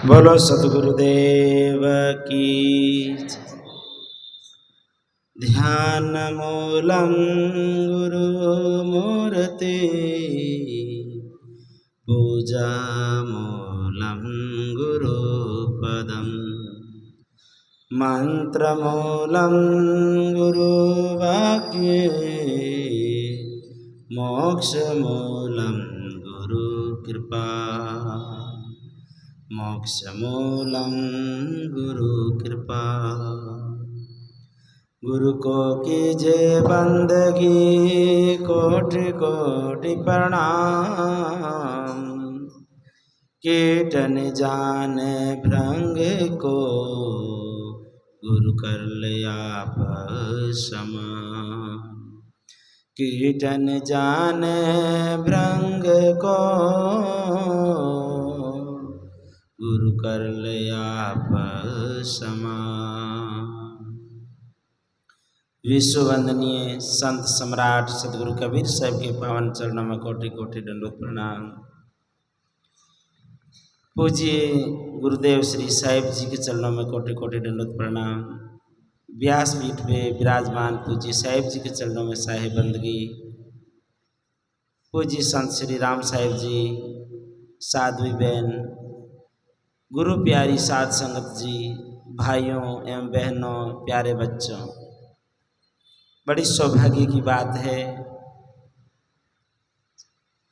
बोलो सद्गुरुदेव की जय। ध्यान मूलम गुरु मूर्ति पूजा मूलम गुरु पदम मंत्र मूलम गुरु वाक्ये मोक्ष मूलम गुरु कृपा मोक्षमूलं गुरु कृपा। गुरु को कीजे बंदगी कोटि कोटि प्रणाम। कीटन जाने भृंग को गुरु कर लिया समान। कीटन जाने भृंग को गुरु कर लिया समान। विश्व वंदनीय संत सम्राट सदगुरु कबीर साहब के पावन चरणों में कोटि कोटि दंडोत प्रणाम। पूज्य गुरुदेव श्री साहिब जी के चरणों में कोटि कोटि दंडोत प्रणाम। व्यासपीठ पे विराजमान पूज्य साहिब जी के चरणों में साहिब बंदगी। पूज्य संत श्री राम साहिब जी, साध्वी बहन, गुरु प्यारी साध संगत जी, भाइयों एवं बहनों, प्यारे बच्चों, बड़ी सौभाग्य की बात है।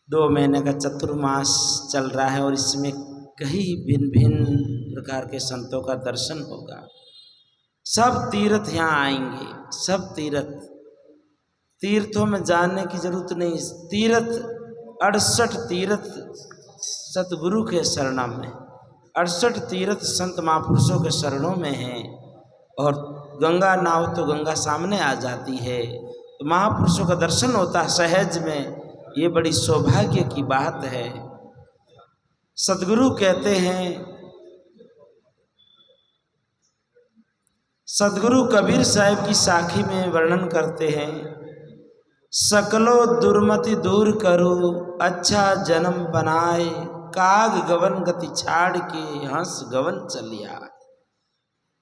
2 महीने का चतुर्मास चल रहा है और इसमें कई भिन्न भिन्न प्रकार के संतों का दर्शन होगा। सब तीर्थ यहाँ आएंगे, सब तीर्थों में जाने की जरूरत नहीं। तीर्थ 68 तीर्थ सतगुरु के शरणों में, 68 तीर्थ संत महापुरुषों के शरणों में हैं। और गंगा नाव तो गंगा सामने आ जाती है, तो महापुरुषों का दर्शन होता है सहज में। ये बड़ी सौभाग्य की बात है। सदगुरु कहते हैं, सदगुरु कबीर साहिब की साखी में वर्णन करते हैं, सकलो दुर्मति दूर करो अच्छा जन्म बनाए, काग गवन गति छाड़ के हंस गवन चलिया।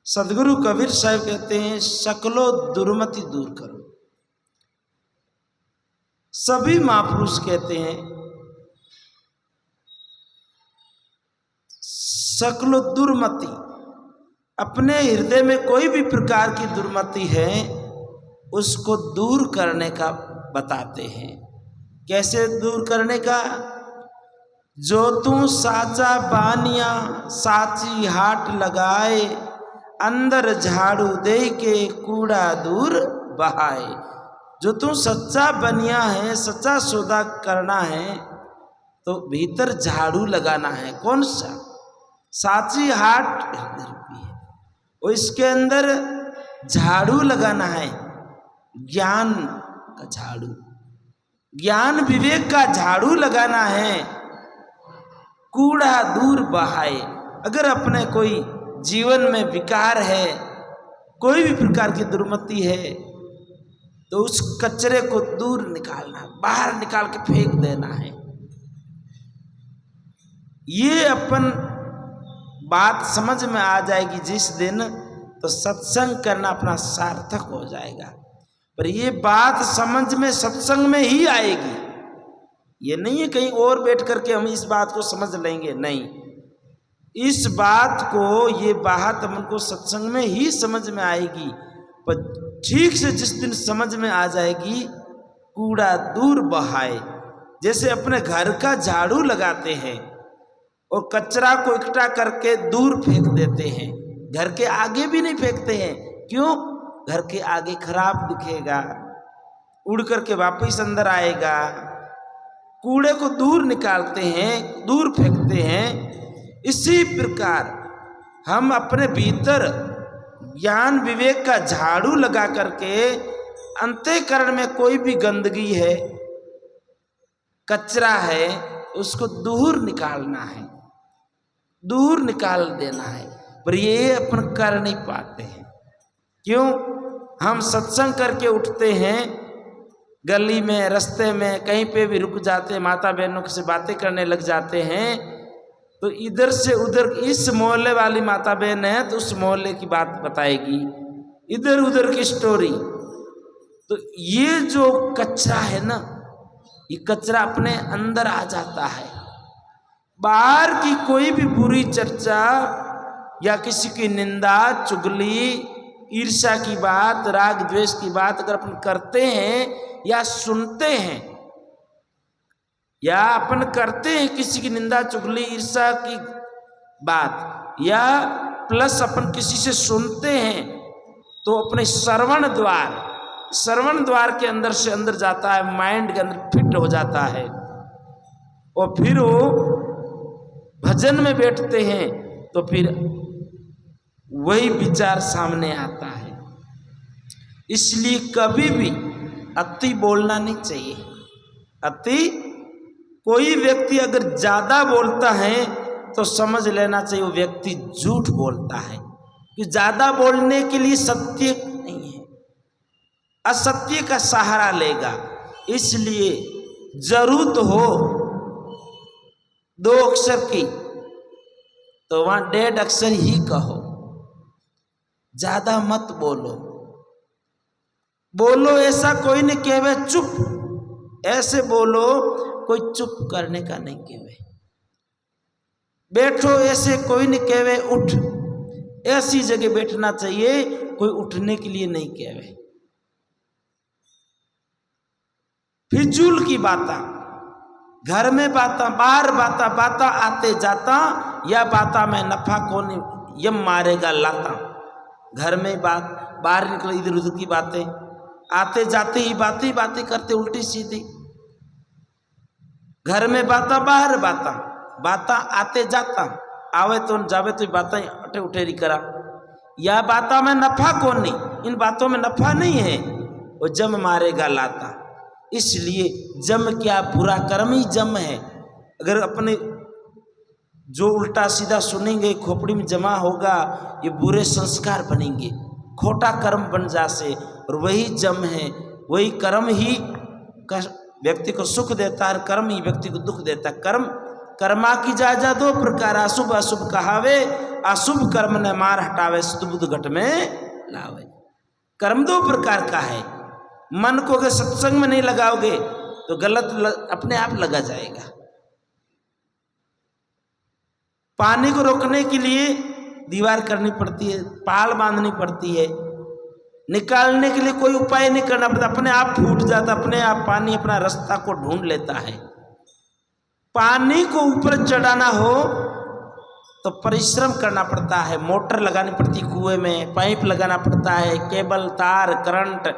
सदगुरु कबीर साहब कहते हैं, सकलो दुर्मति दूर करो। सभी महापुरुष कहते हैं सकलो दुर्मति, अपने हृदय में कोई भी प्रकार की दुर्मति है उसको दूर करने का बताते हैं। कैसे दूर करने का? जो तू साचा बानिया साची हाट लगाए, अंदर झाड़ू दे के कूड़ा दूर बहाए। जो तू सच्चा बनिया है, सच्चा सौदा करना है तो भीतर झाड़ू लगाना है। कौन सा? साची हाट है, और इसके अंदर झाड़ू लगाना है, ज्ञान का झाड़ू, ज्ञान विवेक का झाड़ू लगाना है। कूड़ा दूर बहाए। अगर अपने कोई जीवन में विकार है, कोई भी प्रकार की दुर्मति है, तो उस कचरे को दूर निकालना, बाहर निकाल के फेंक देना है। ये अपन बात समझ में आ जाएगी जिस दिन, तो सत्संग करना अपना सार्थक हो जाएगा। पर ये बात समझ में सत्संग में ही आएगी। ये नहीं है कहीं और बैठ करके हम इस बात को समझ लेंगे, नहीं। इस बात को, ये बात हमको सत्संग में ही समझ में आएगी। पर ठीक से जिस दिन समझ में आ जाएगी, कूड़ा दूर बहाए। जैसे अपने घर का झाड़ू लगाते हैं और कचरा को इकट्ठा करके दूर फेंक देते हैं, घर के आगे भी नहीं फेंकते हैं। क्यों? घर के आगे खराब दिखेगा, उड़ करके वापस अंदर आएगा। कूड़े को दूर निकालते हैं, दूर फेंकते हैं। इसी प्रकार हम अपने भीतर ज्ञान विवेक का झाड़ू लगा करके अंतःकरण में कोई भी गंदगी है, कचरा है, उसको दूर निकालना है, दूर निकाल देना है। पर ये अपन कर नहीं पाते हैं। क्यों? हम सत्संग करके उठते हैं, गली में, रास्ते में, कहीं पे भी रुक जाते हैं, माता बहनों से बातें करने लग जाते हैं, तो इधर से उधर, इस मोहल्ले वाली माता बहन है तो उस मोहल्ले की बात बताएगी, इधर उधर की स्टोरी। तो ये जो कचरा है ना, ये कचरा अपने अंदर आ जाता है। बाहर की कोई भी बुरी चर्चा या किसी की निंदा, चुगली, ईर्ष्या की बात, राग द्वेष की बात अगर अपन करते हैं या सुनते हैं, या अपन करते हैं किसी की निंदा, चुगली, ईर्ष्या की बात, या प्लस अपन किसी से सुनते हैं, तो अपने श्रवण द्वार के अंदर से अंदर जाता है, माइंड के अंदर फिट हो जाता है, और फिर वो भजन में बैठते हैं तो फिर वही विचार सामने आता है। इसलिए कभी भी अति बोलना नहीं चाहिए। अति, कोई व्यक्ति अगर ज्यादा बोलता है तो समझ लेना चाहिए वो व्यक्ति झूठ बोलता है, कि ज्यादा बोलने के लिए सत्य नहीं है, असत्य का सहारा लेगा। इसलिए जरूरत हो 2 अक्षर की तो वहां 1.5 अक्षर ही कहो, ज्यादा मत बोलो ऐसा कोई नहीं कहवे चुप, ऐसे बोलो कोई चुप करने का नहीं कहवे। बैठो ऐसे कोई नहीं कहवे उठ, ऐसी जगह बैठना चाहिए, कोई उठने के लिए नहीं कहवे। फिजूल की बाता, घर में बाता, बाहर बाता आते जाता, या बाता में नफा कौन यम मारेगा लाता। घर में बात, बाहर निकले इधर उधर की बातें, आते जाते ही बातें करते उल्टी सीधी। घर में बाता, बाहर बाता आते जाता, आवे तो जावे तो बातें अटे उठेरी करा, या बाता में नफा कौन नहीं, इन बातों में नफा नहीं है, वो जम मारेगा लाता। इसलिए जम क्या, बुरा कर्म ही जम है। अगर अपने जो उल्टा सीधा सुनेंगे, खोपड़ी में जमा होगा, ये बुरे संस्कार बनेंगे, खोटा कर्म बन जासे, और वही जम है। वही कर्म ही व्यक्ति को सुख देता है, कर्म ही व्यक्ति को दुख देता है। कर्मा की जाजा 2 प्रकार, अशुभ अशुभ कहावे, अशुभ कर्म ने मार हटावे, सुध घट में लावे। कर्म 2 प्रकार का है। मन को अगर सत्संग में नहीं लगाओगे तो गलत अपने आप लगा जाएगा। पानी को रोकने के लिए दीवार करनी पड़ती है, पाल बांधनी पड़ती है, निकालने के लिए कोई उपाय नहीं करना पड़ता, अपने आप फूट जाता, अपने आप पानी अपना रास्ता को ढूंढ लेता है। पानी को ऊपर चढ़ाना हो तो परिश्रम करना पड़ता है, मोटर लगानी पड़ती है, कुएं में पाइप लगाना पड़ता है, केबल, तार, करंट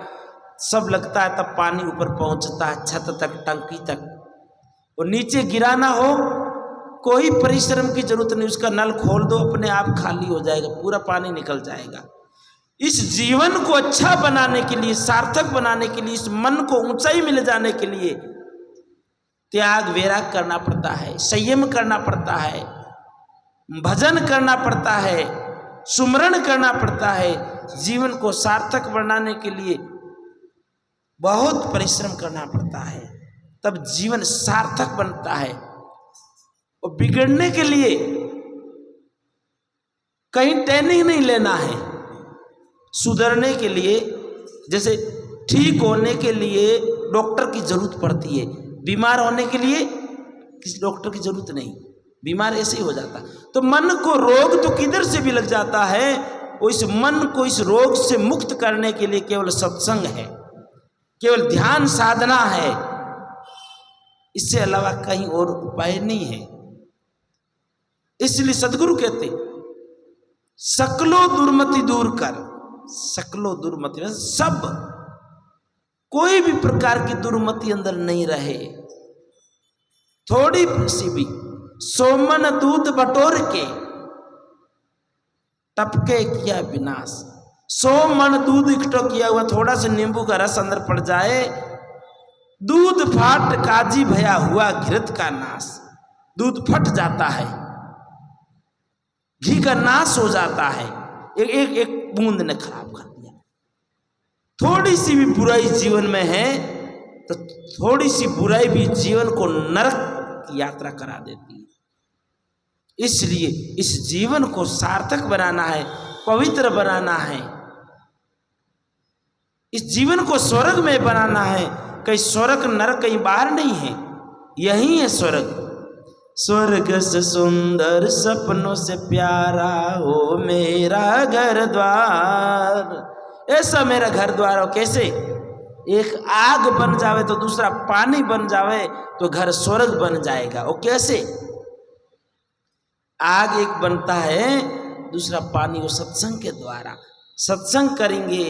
सब लगता है, तब पानी ऊपर पहुंचता है, छत तक, टंकी तक। और नीचे गिराना हो कोई परिश्रम की जरूरत नहीं, उसका नल खोल दो, अपने आप खाली हो जाएगा, पूरा पानी निकल जाएगा। इस जीवन को अच्छा बनाने के लिए, सार्थक बनाने के लिए, इस मन को ऊंचाई में ले जाने के लिए त्याग वैराग करना पड़ता है, संयम करना पड़ता है, भजन करना पड़ता है, सुमरण करना पड़ता है। जीवन को सार्थक बनाने के लिए बहुत परिश्रम करना पड़ता है, तब जीवन सार्थक बनता है। और बिगड़ने के लिए कहीं ट्रेनिंग नहीं लेना है, सुधरने के लिए, जैसे ठीक होने के लिए डॉक्टर की जरूरत पड़ती है, बीमार होने के लिए किसी डॉक्टर की जरूरत नहीं, बीमार ऐसे ही हो जाता। तो मन को रोग तो किधर से भी लग जाता है, वो इस मन को इस रोग से मुक्त करने के लिए केवल सत्संग है, केवल ध्यान साधना है, इससे अलावा कहीं और उपाय नहीं है। इसलिए सदगुरु कहते सकलो दुर्मति दूर कर, सकलो दुर्मति सब, कोई भी प्रकार की दुर्मति अंदर नहीं रहे, थोड़ी सी भी। सोमन दूध बटोर के टपके किया विनाश, 100 मन दूध इकट्ठा किया हुआ, थोड़ा सा नींबू का रस अंदर पड़ जाए, दूध फाट काजी भया हुआ घृत का नाश, दूध फट जाता है, घी का नाश हो जाता है, एक बूंद ने खराब कर दिया। थोड़ी सी भी बुराई जीवन में है तो थोड़ी सी बुराई भी जीवन को नरक की यात्रा करा देती है। इसलिए इस जीवन को सार्थक बनाना है, पवित्र बनाना है, इस जीवन को स्वर्ग में बनाना है। कहीं स्वर्ग नरक कहीं बाहर नहीं है, यही है स्वर्ग। स्वर्ग से सुंदर सपनों से प्यारा हो मेरा घर द्वार। ऐसा मेरा घर द्वार हो। कैसे? एक आग बन जावे तो दूसरा पानी बन जावे तो घर स्वर्ग बन जाएगा। और कैसे? आग एक बनता है, दूसरा पानी हो सत्संग के द्वारा। सत्संग करेंगे,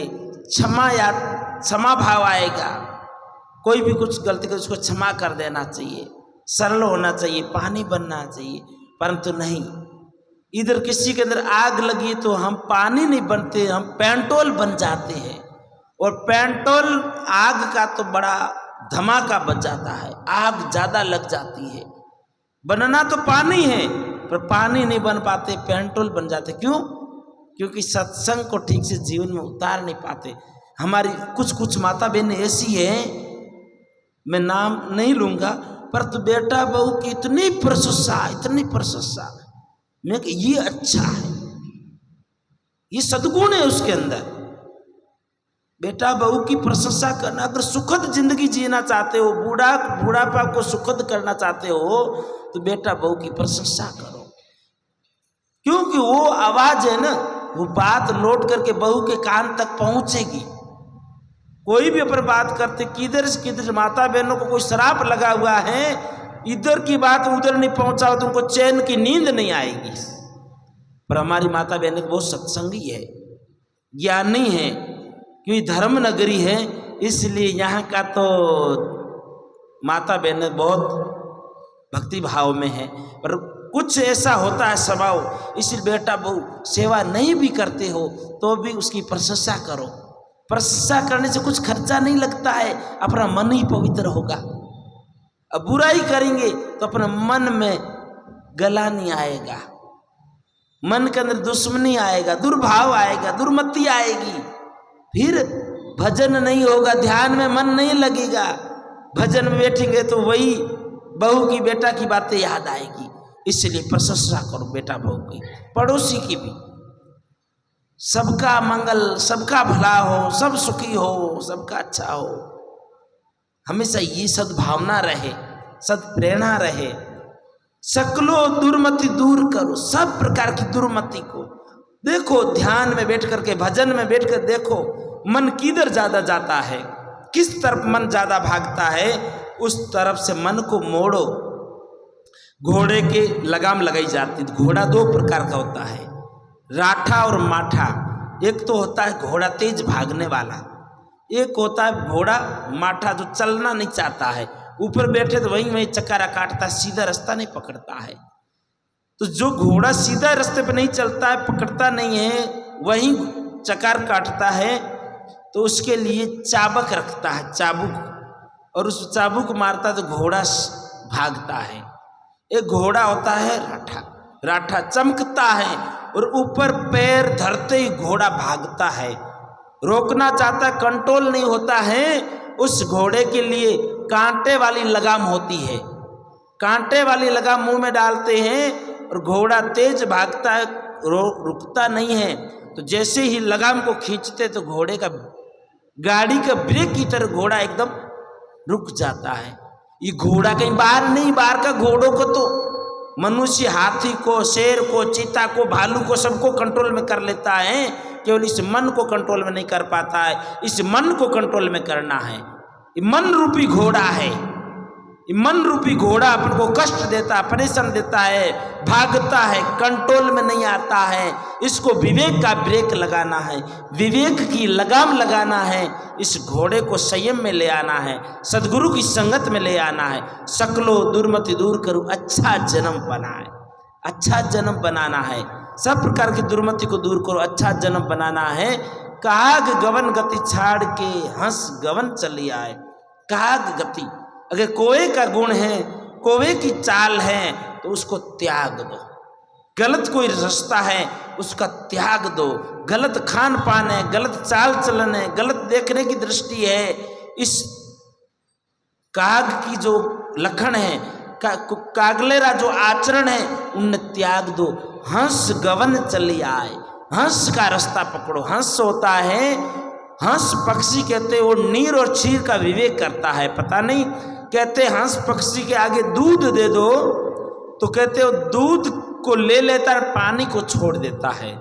क्षमा भाव आएगा। कोई भी कुछ गलती करे उसको क्षमा कर देना चाहिए, सरल होना चाहिए, पानी बनना चाहिए। परंतु नहीं, इधर किसी के अंदर आग लगी तो हम पानी नहीं बनते, हम पेंटोल बन जाते हैं। और पेंटोल आग का तो बड़ा धमाका बच जाता है, आग ज्यादा लग जाती है। बनना तो पानी है पर पानी नहीं बन पाते, पेंटोल बन जाते। क्यों? क्योंकि सत्संग को ठीक से जीवन में उतार नहीं पाते। हमारी कुछ माता बहन ऐसी है, मैं नाम नहीं लूंगा, पर तो बेटा बहू की इतनी प्रशंसा, मैं कि ये अच्छा है, ये सद्गुण है उसके अंदर। बेटा बहू की प्रशंसा करना। अगर सुखद जिंदगी जीना चाहते हो, बुढ़ापा को सुखद करना चाहते हो, तो बेटा बहू की प्रशंसा करो। क्योंकि वो आवाज है ना, वो बात लौट करके बहू के कान तक पहुंचेगी। कोई भी अपन बात करते किधर से किधर, माता बहनों को कोई श्राप लगा हुआ है, इधर की बात उधर नहीं पहुंचा तो उनको चैन की नींद नहीं आएगी। पर हमारी माता बहन बहुत सत्संगी है, ज्ञानी है, क्योंकि धर्म नगरी है, इसलिए यहाँ का तो माता बहन बहुत भक्ति भाव में है। पर कुछ ऐसा होता है स्वभाव, इसलिए बेटा बहू सेवा नहीं भी करते हो तो भी उसकी प्रशंसा करो। प्रशंसा करने से कुछ खर्चा नहीं लगता है, अपना मन ही पवित्र होगा। अब बुराई करेंगे तो अपने मन में गला नहीं आएगा, मन के अंदर दुश्मनी आएगा, दुर्भाव आएगा, दुर्मति आएगी, फिर भजन नहीं होगा, ध्यान में मन नहीं लगेगा। भजन में बैठेंगे तो वही बहू की, बेटा की बातें याद आएगी। इसलिए प्रशंसा करो बेटा बहू की, पड़ोसी की भी। सबका मंगल, सबका भला हो, सब सुखी हो, सबका अच्छा हो, हमेशा ये सद्भावना रहे, सद्प्रेरणा रहे। सकलो दुर्मति दूर करो, सब प्रकार की दुर्मति को देखो। ध्यान में बैठ करके, भजन में बैठ कर देखो मन किधर ज्यादा जाता है, किस तरफ मन ज्यादा भागता है, उस तरफ से मन को मोड़ो। घोड़े के लगाम लगाई जाती है। घोड़ा दो प्रकार का होता है, राठा और माठा। एक तो होता है घोड़ा तेज भागने वाला, एक होता है घोड़ा माठा जो चलना नहीं चाहता है, ऊपर बैठे तो वहीं चक्कारा काटता, सीधा रास्ता नहीं पकड़ता है। तो जो घोड़ा सीधा रास्ते पे नहीं चलता है, पकड़ता नहीं है, वहीं चक्कर काटता है, तो उसके लिए चाबुक रखता है, चाबुक, और उस चाबुक मारता तो घोड़ा भागता है। एक घोड़ा होता है राठा, राठा चमकता है और ऊपर पैर धरते ही घोड़ा भागता है, रोकना चाहता, कंट्रोल नहीं होता है। उस घोड़े के लिए कांटे वाली लगाम होती है, कांटे वाली लगाम मुंह में डालते हैं और घोड़ा तेज भागता है, रुकता नहीं है। तो जैसे ही लगाम को खींचते तो घोड़े का, गाड़ी का ब्रेक की तरह घोड़ा एकदम रुक जाता है। ये घोड़ा कहीं बाहर नहीं, बाहर का घोड़ों को तो मनुष्य हाथी को, शेर को, चीता को, भालू को सबको कंट्रोल में कर लेता है, केवल इस मन को कंट्रोल में नहीं कर पाता है। इस मन को कंट्रोल में करना है। ये मन रूपी घोड़ा है, ये मन रूपी घोड़ा अपन को कष्ट देता है, परेशान देता है, भागता है, कंट्रोल में नहीं आता है। इसको विवेक का ब्रेक लगाना है, विवेक की लगाम लगाना है, इस घोड़े को संयम में ले आना है, सदगुरु की संगत में ले आना है। सकलो दुर्मति दूर करो, अच्छा जन्म बनाए, अच्छा जन्म बनाना है। सब प्रकार की दुर्मति को दूर करो, अच्छा जन्म बनाना है। काग गवन गति छाड़ के हंस गवन चली आए। काग गति, अगर कोए का गुण है, कोवे की चाल है, तो उसको त्याग दो। गलत कोई रास्ता है उसका त्याग दो। गलत खान पान है, गलत चाल चलन है, गलत देखने की दृष्टि है, इस काग की जो लक्षण है, कागलेरा जो आचरण है उनने त्याग दो। हंस गवन चली आए, हंस का रास्ता पकड़ो। हंस होता है, हंस पक्षी कहते वो नीर और क्षीर का विवेक करता है। पता नहीं कहते हंस पक्षी के आगे दूध दे दो तो कहते वो दूध को ले लेता है, पानी को छोड़ देता है।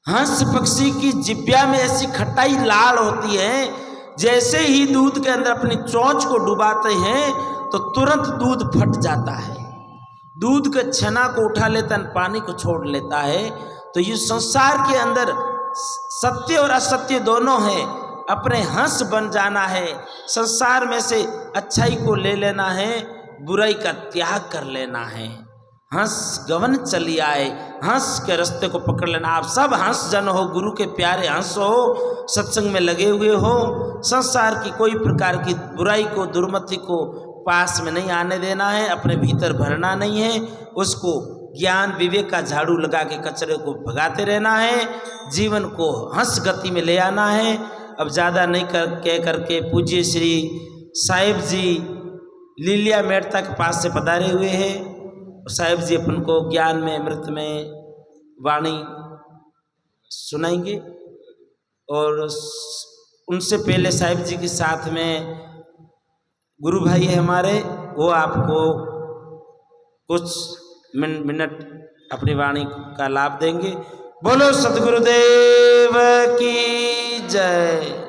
हंस पक्षी की जिब्या में ऐसी खट्टाई लाल होती है, जैसे ही दूध के अंदर अपनी चोंच को डुबाते हैं तो तुरंत दूध फट जाता है। दूध के छना को उठा लेता है, पानी को छोड़ लेता है। तो ये संसार के अंदर सत्य और असत्य दोनों हैं। अपने हंस बन जाना है, संसार में से अच्छाई को ले लेना है, बुराई का त्याग कर लेना है। हंस गवन चली आए, हंस के रास्ते को पकड़ लेना। आप सब हंस जन हो, गुरु के प्यारे हंस हो, सत्संग में लगे हुए हो। संसार की कोई प्रकार की बुराई को, दुर्मति को पास में नहीं आने देना है, अपने भीतर भरना नहीं है। उसको ज्ञान विवेक का झाड़ू लगा के कचरे को भगाते रहना है, जीवन को हंस गति में ले आना है। अब ज़्यादा नहीं कह करके पूज्य श्री साहिब जी लीलिया मेड़ता के पास से पधारे हुए हैं। साहिब जी अपन को ज्ञान में, अमृत में वाणी सुनाएंगे। और उनसे पहले साहिब जी के साथ में गुरु भाई है हमारे, वो आपको कुछ मिनट अपनी वाणी का लाभ देंगे। बोलो सतगुरुदेव की जय।